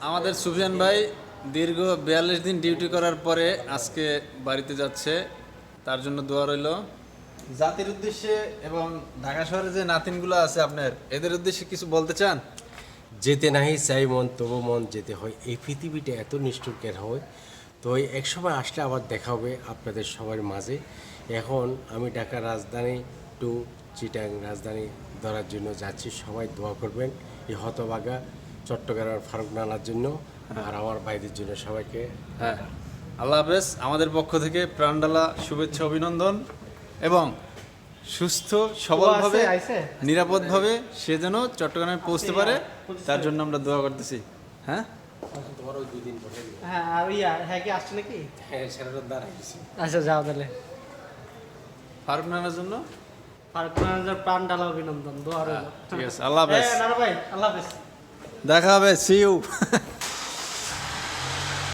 আমাদের সুফিয়ান ভাই দীর্ঘ 42 দিন ডিউটি করার পরে আজকে বাড়িতে যাচ্ছে, তার জন্য দোয়া রইল। জাতির উদ্দেশ্যে এবং ঢাকা শহরে যে নাতিনগুলো আছে আপনার, এদের উদ্দেশ্যে কিছু বলতে চান? যেতে নাহি চাই মন তবু মন যেতে হয়। এই পৃথিবীটা এত নিষ্ঠুর কেন হয়? তো এই এক সময় আসলে আবার দেখা হবে আপনাদের সবার মাঝে। এখন আমি ঢাকা রাজধানী টু চিটাং রাজধানী ধরার জন্য যাচ্ছি। সবাই দোয়া করবেন এই হতভাগা চট্টগ্রামের ফারুক নানার জন্য আর আমার ভাইদের জন্য সবাইকে। হ্যাঁ, আল্লাহ হাফেজ। আমাদের পক্ষ থেকে প্রাণডালা শুভেচ্ছা, অভিনন্দন এবং সুস্থ সবলভাবে নিরাপদভাবে সে যেন চট্টগ্রামে পৌঁছতে পারে, তার জন্য আমরা দোয়া করতেছি। হ্যাঁ, তোমারও 2 দিন পরে হ্যাঁ আর হ্যাঁ কি আসছে নাকি? হ্যাঁ সেটার দ্বারা গেছি। আচ্ছা যাও তাহলে। ফারুক নানার জন্য ফারুক নানার প্রাণ ডালা অভিনন্দন, দোয়া রইল। ঠিক আছে, আল্লাহ হাফেজ। নানা ভাই আল্লাহ হাফেজ। দেখা হবে, সি ইউ।